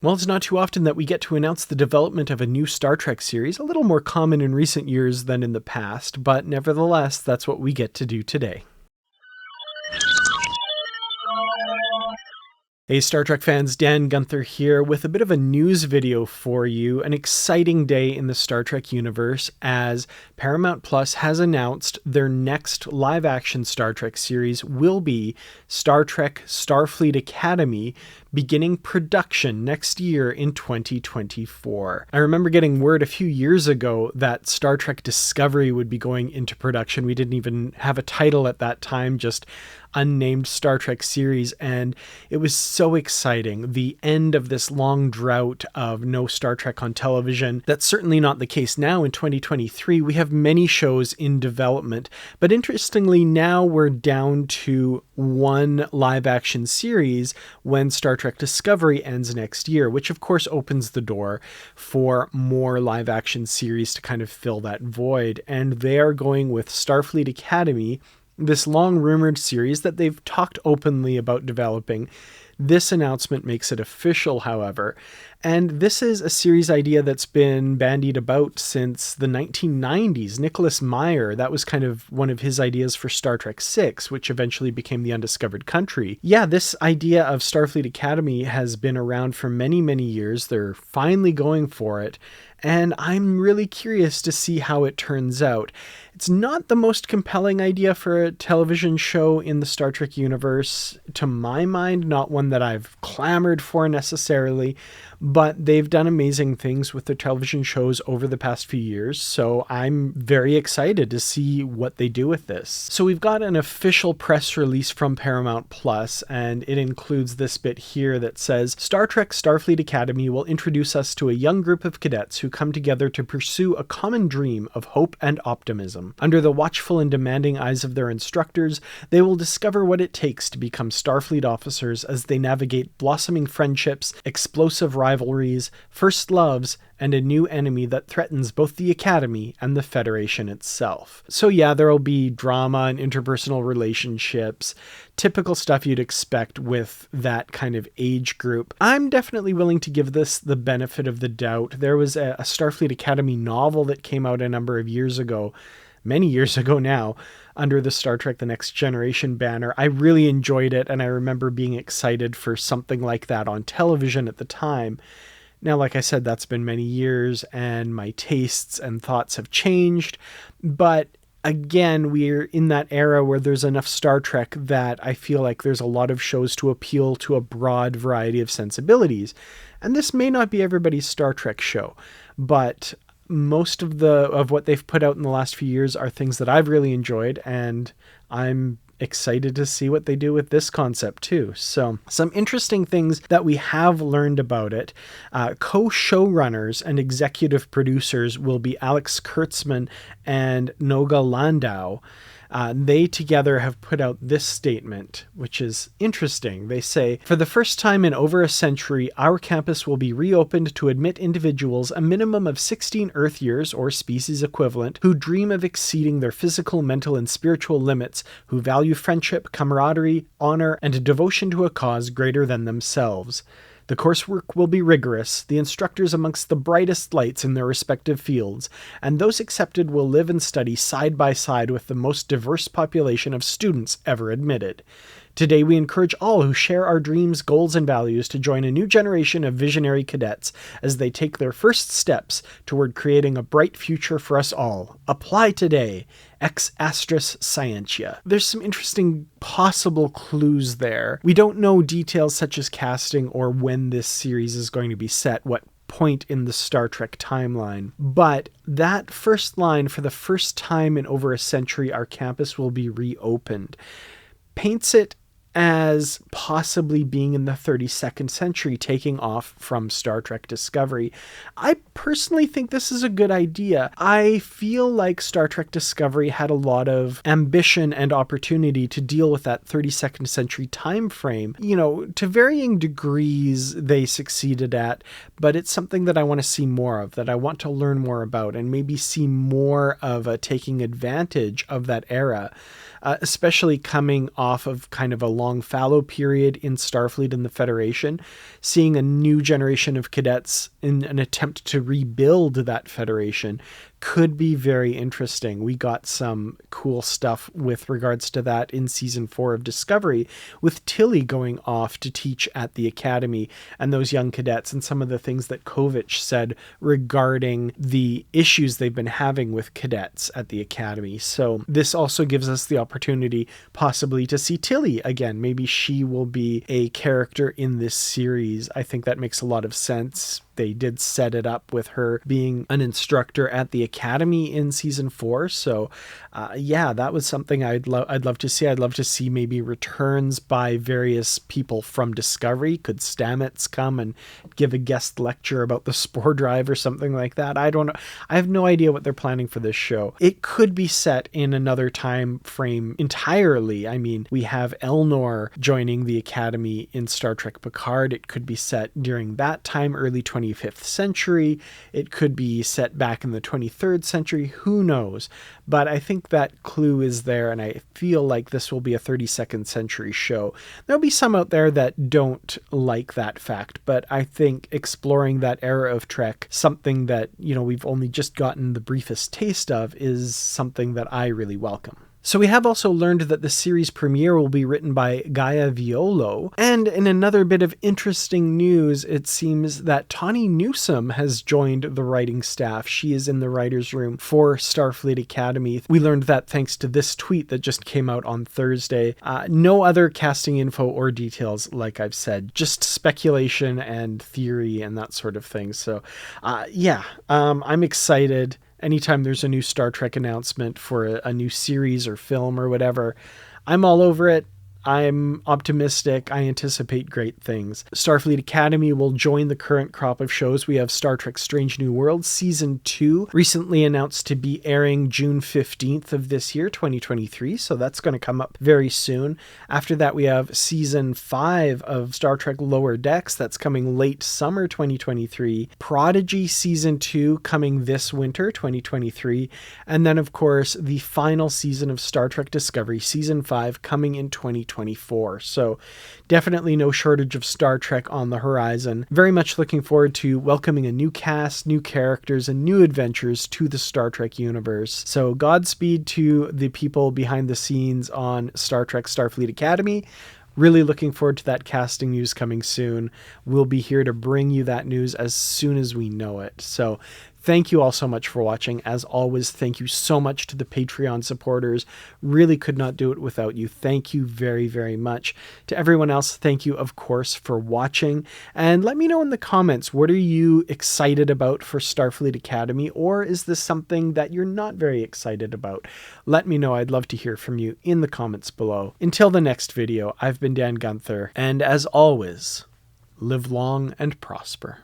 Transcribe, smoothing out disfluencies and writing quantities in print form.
Well, it's not too often that we get to announce the development of a new Star Trek series, a little more common in recent years than in the past, but nevertheless, that's what we get to do today. Hey Star Trek fans, Dan Gunther here with a bit of a news video for you. An exciting day in the Star Trek universe as Paramount Plus has announced their next live-action Star Trek series will be Star Trek Starfleet Academy, beginning production next year in 2024. I remember getting word a few years ago that Star Trek Discovery would be going into production. We didn't even have a title at that time, just unnamed Star Trek series, and it was so exciting. The end of this long drought of no Star Trek on television. That's certainly not the case now in 2023. We have many shows in development, but interestingly now we're down to one live action series when Star Trek Discovery ends next year, which of course opens the door for more live action series to kind of fill that void. And they are going with Starfleet Academy, this long-rumored series that they've talked openly about developing. This announcement makes it official, however, and this is a series idea that's been bandied about since the 1990s. Nicholas Meyer, that was kind of one of his ideas for Star Trek VI, which eventually became The Undiscovered Country. Yeah, this idea of Starfleet Academy has been around for many, many years. They're finally going for it, and I'm really curious to see how it turns out. It's not the most compelling idea for a television show in the Star Trek universe, to my mind, not one that I've clamored for necessarily, but they've done amazing things with their television shows over the past few years, so I'm very excited to see what they do with this. So we've got an official press release from Paramount Plus, and it includes this bit here that says, Star Trek Starfleet Academy will introduce us to a young group of cadets who come together to pursue a common dream of hope and optimism. Under the watchful and demanding eyes of their instructors, they will discover what it takes to become Starfleet officers as they navigate blossoming friendships, explosive rivalries, first loves, and a new enemy that threatens both the Academy and the Federation itself. So yeah, there'll be drama and interpersonal relationships, typical stuff you'd expect with that kind of age group. I'm definitely willing to give this the benefit of the doubt. There was a Starfleet Academy novel that came out a number of years ago, many years ago now, under the Star Trek The Next Generation banner. I really enjoyed it, and I remember being excited for something like that on television at the time. Now, like I said, that's been many years, and my tastes and thoughts have changed, but again, we're in that era where there's enough Star Trek that I feel like there's a lot of shows to appeal to a broad variety of sensibilities. And this may not be everybody's Star Trek show, but most of what they've put out in the last few years are things that I've really enjoyed, and I'm excited to see what they do with this concept too. So some interesting things that we have learned about it. Co-showrunners and executive producers will be Alex Kurtzman and Noga Landau. They together have put out this statement, which is interesting. They say, for the first time in over a century, our campus will be reopened to admit individuals a minimum of 16 Earth years or species equivalent who dream of exceeding their physical, mental, and spiritual limits, who value friendship, camaraderie, honor, and a devotion to a cause greater than themselves. The coursework will be rigorous, the instructors amongst the brightest lights in their respective fields, and those accepted will live and study side by side with the most diverse population of students ever admitted. Today we encourage all who share our dreams, goals, and values to join a new generation of visionary cadets as they take their first steps toward creating a bright future for us all. Apply today. Ex Astris Scientia. There's some interesting possible clues there. We don't know details such as casting or when this series is going to be set, what point in the Star Trek timeline. But that first line, for the first time in over a century, our campus will be reopened, paints it as possibly being in the 32nd century, taking off from Star Trek Discovery. I personally think this is a good idea. I feel like Star Trek Discovery had a lot of ambition and opportunity to deal with that 32nd century time frame. You know, to varying degrees they succeeded at, but it's something that I want to see more of, that I want to learn more about, and maybe see more of taking advantage of that era. especially coming off of kind of a long fallow period in Starfleet and the Federation. Seeing a new generation of cadets in an attempt to rebuild that Federation could be very interesting. We got some cool stuff with regards to that in season 4 of Discovery, with Tilly going off to teach at the Academy and those young cadets, and some of the things that Kovich said regarding the issues they've been having with cadets at the Academy. So this also gives us the opportunity possibly to see Tilly again. Maybe she will be a character in this series. I think that makes a lot of sense. They did set it up with her being an instructor at the Academy in season 4. So yeah, that was something I'd love to see. I'd love to see maybe returns by various people from Discovery. Could Stamets come and give a guest lecture about the spore drive or something like that? I don't know. I have no idea what they're planning for this show. It could be set in another time frame entirely. I mean, we have Elnor joining the Academy in Star Trek Picard. It could be set during that time, early 25th century. It could be set back in the 23rd century. Who knows? But I think that clue is there, and I feel like this will be a 32nd century show. There'll be some out there that don't like that fact, but I think exploring that era of Trek, something that, you know, we've only just gotten the briefest taste of, is something that I really welcome. So we have also learned that the series premiere will be written by Gaia Violo. And in another bit of interesting news, it seems that Tawny Newsome has joined the writing staff. She is in the writer's room for Starfleet Academy. We learned that thanks to this tweet that just came out on Thursday. No other casting info or details, like I've said, just speculation and theory and that sort of thing. So yeah, I'm excited. Anytime there's a new Star Trek announcement for a new series or film or whatever, I'm all over it. I'm optimistic. I anticipate great things. Starfleet Academy will join the current crop of shows. We have Star Trek Strange New Worlds Season 2, recently announced to be airing June 15th of this year, 2023, so that's going to come up very soon. After that, we have Season 5 of Star Trek Lower Decks, that's coming late summer 2023. Prodigy Season 2 coming this winter, 2023. And then, of course, the final season of Star Trek Discovery, Season 5, coming in 2024. So definitely no shortage of Star Trek on the horizon. Very much looking forward to welcoming a new cast, new characters, and new adventures to the Star Trek universe. So Godspeed to the people behind the scenes on Star Trek Starfleet Academy. Really looking forward to that casting news coming soon. We'll be here to bring you that news as soon as we know it. So thank you all so much for watching. As always, thank you so much to the Patreon supporters. Really could not do it without you. Thank you very, very much. To everyone else, thank you, of course, for watching. And let me know in the comments, what are you excited about for Starfleet Academy? Or is this something that you're not very excited about? Let me know. I'd love to hear from you in the comments below. Until the next video, I've been Dan Gunther. And as always, live long and prosper.